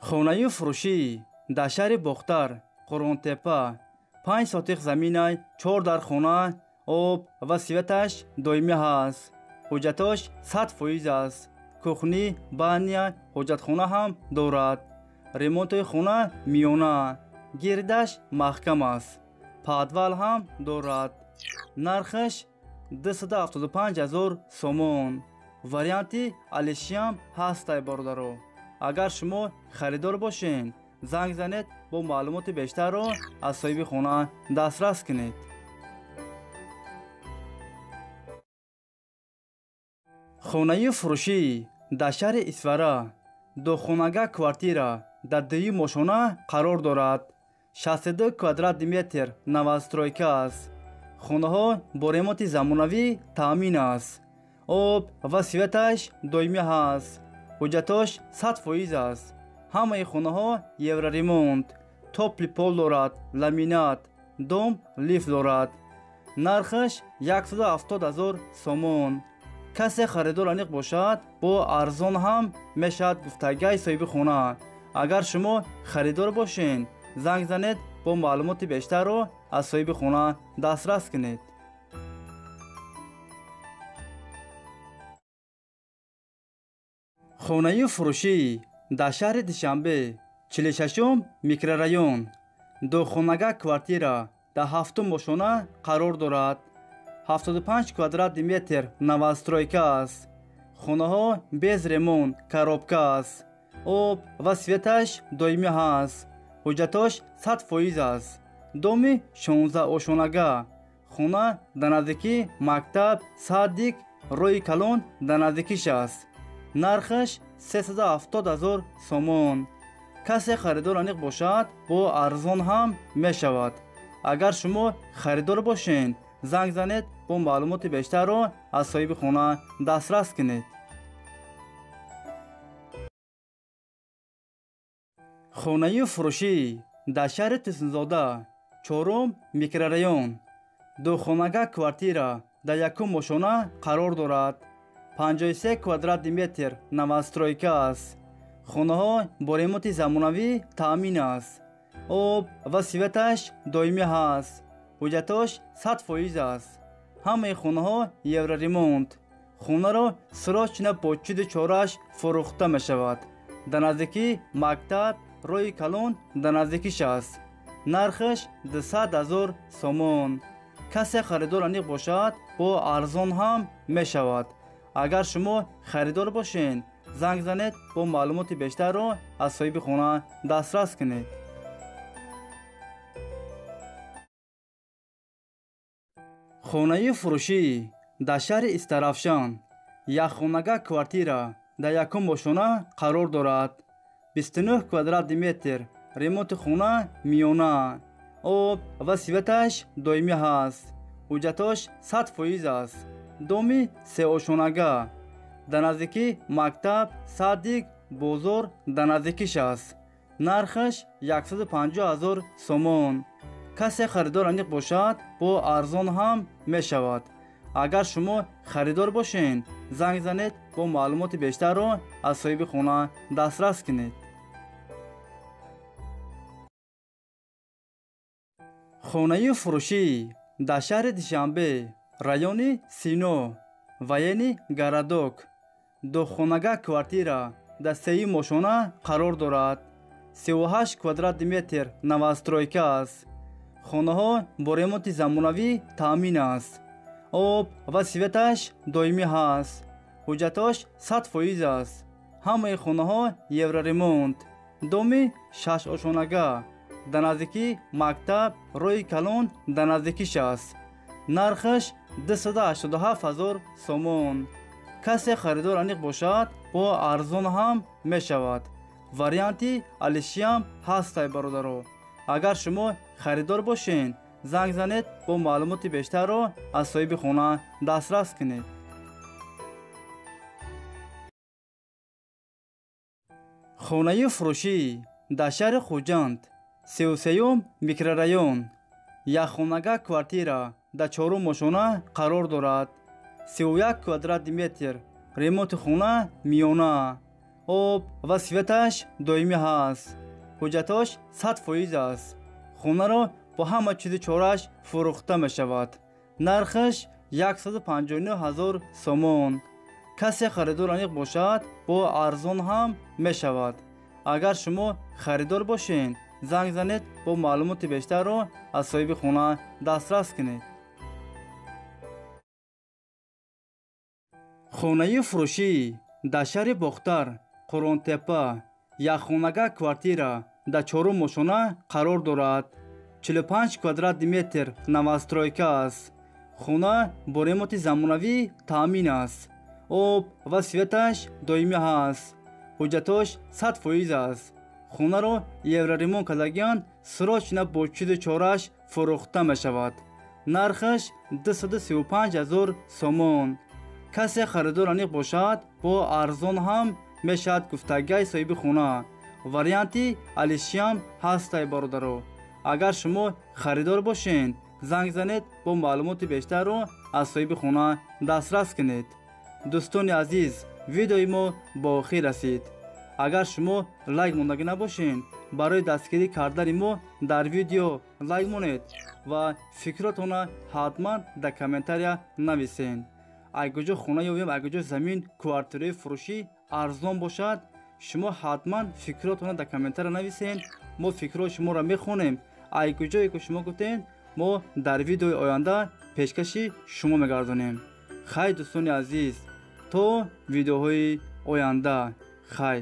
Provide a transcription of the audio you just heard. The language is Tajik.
хонаи фурӯшӣ дар шаҳри Бохтар, Қурғонтепа, 5 сотиқ заминай, 4 дар хона, об ва светаш доимӣ ҳаст. ҳуҷҷатош 100% аст. кухни, баня, ҳоҷатхона ҳам дорад. ремонтои хона миёна, гирдаш маҳкам аст. падвал ҳам дорад. нархаш 275 000 сомон. варианти алишиам ҳастай бародаро. агар шумо харидор бошен, занг занед, бо маълумоти бештарро аз соҳиби хона дастрас кунед. хонаи фурӯшӣ дар шаҳри Исфара, духонага квартира дар 2 мошона қарор дорад. 62 квадрат метр новостройка аст. хонаҳо бо ремонти замонавӣ таъмин аст. об ва светаш доимӣ ҳаст. ҳуҷҷатош 100% аст. ҳамаи хонаҳо евроремонт. топли пол дорад, ламинат, дом лифт дорад. нархаш 170 000 сомон. касе харидор аниқ бошад, бо арзон ҳам мешавад гуфтагии соҳиби хона. агар шумо харидор бошен, занг занед, бо маълумоти бештарро аз соҳиби хона дастрас кунед. хонаи фурӯшӣ дар шаҳри Душанбе, 46 микрорайон, духонага квартира дар 7 мошона қарор дорад. 75 квадрат метр новостройка аст. хонаҳо без ремонт, коробка аст. об ва светаш доимӣ ҳаст. ҳуҷҷатош 100% аст. доми 16 ошонага. хона дар наздики мактаб, садик, роҳи калон дар наздикиш аст. нархаш 370 000 сомон. касе харидор аниқ бошад, бо арзон ҳам мешавад. агар шумо харидор бошен, занг занед, бо маълумоти бештарро аз соҳиби хона дастрас кунед. хонаи фурӯшӣ дар шаҳри Тусунзода, 4 микрорайон, духонага квартира дар 1 мошона қарор дорад. 53 квадрат метр новостройка аст. хонаҳо бо ремонти замонавӣ таъмин аст. об ва светаш доимӣ ҳаст. ҳуҷҷатош 100% аст. ҳамаи хонаҳо евроремонт. хонаро срочно бо чуди чораш фурӯхта мешавад. дар наздики мактаб, роҳи калон дар наздикиш аст. нархаш 200 000 сомон. касе харидор аниқ бошад, бо арзон ҳам мешавад. агар шумо харидор бошен, занг занед, бо маълумоти бештарро аз соҳиби хона дастрас кунед. хонаи фурӯшӣ дар шаҳри Истарафшан, якхонага квартира дар 1 мошона қарор дорад. 29 квадрат метр, ремонти хона миёна. об ва светаш доимӣ ҳаст. ҳуҷҷатош 100% аст. доми 3 ошонага. дар наздики мактаб, садик, бозор дар наздикиш аст. нархаш 150 000 сомон. касе харидор аниқ бошад, бо арзон ҳам мешавад. агар шумо харидор бошен, занг занед, бо маълумоти бештарро аз соҳиби хона дастрас кунед. хонаи фурӯшӣ дар шаҳри Душанбе, райони Сино, военни Городок, духонага квартира дар 3 мошона қарор дорад. 38 квадрат метр новостройка аст. хонаҳо бо ремонти замонавӣ таъмин аст. об ва светаш доимӣ ҳаст. ҳуҷҷатош 100% аст. ҳамаи хонаҳо евроремонт. доми 6 ошонага. дар наздики мактаб, роҳи калон дар наздикиш аст. нархаш 287 000 сомон. касе харидор аниқ бошад, бо арзон ҳам мешавад. варианти алишиам ҳастай бародаро. агар шумо харидор бошен, занг занед, бо маълумоти бештарро аз соҳиби хона дастрас кунед. хонаи фурӯшӣ дар шаҳри Хуҷанд, 33 микрорайон, якхонага квартира дар 4 мошона қарор дорад. 31 квадрат метр, ремонти хона миёна. об ва светаш доимӣ ҳаст. ҳуҷҷатош 100% аст. хонаро бо ҳама чизи чораш фурӯхта мешавад. нархаш 159,000 сомон. касе харидор аниқ бошад, бо арзон ҳам мешавад. агар шумо харидор бошед, занг занед, бо маълумоти бештарро аз соҳиби хона дастрас кунед. хонаи фурӯшӣ дар шаҳри бохтар, қуронтепа, якхонага квартира дар 4 мошона қарор дорад. 45 квадрат метр новостройка аст. хона бо ремонти замонавӣ таъмин аст. об ва светаш доимӣ ҳаст. ҳуҷҷатош 100% аст. хонаро евроремонт кардагиан срочно бо чизи чораш фурӯхта мешавад. нархаш 235,000 сомон. касе харидор аниқ бошад, бо арзон ҳам мешавад гуфтагиҳои соҳиби хона. варианти алишиам ҳастай бародаро. агар шумо харидор бошед, занг занед, бо маълумоти бештарро аз соҳиби хона дастрас кунед. дӯстони азиз, видеои мо ба охир расид. агар шумо лайк мондагӣ набошед, барои дастгирӣ кардани мо дар видео лайк монед ва фикротона ҳатман дар комментария нависед. агар ҷо хона ёбем, агар ҷо замин, квартираи фурӯшӣ арзон бошад, шумо ҳатман фикротона дар комментария нависед. мо фикрҳои шуморо мехонем. агар ҷое ки шумо гуфтед, мо дар видеои оянда пешкаши шумо мегардонем. хай дӯстони азиз, то видеоҳои оянда. хай.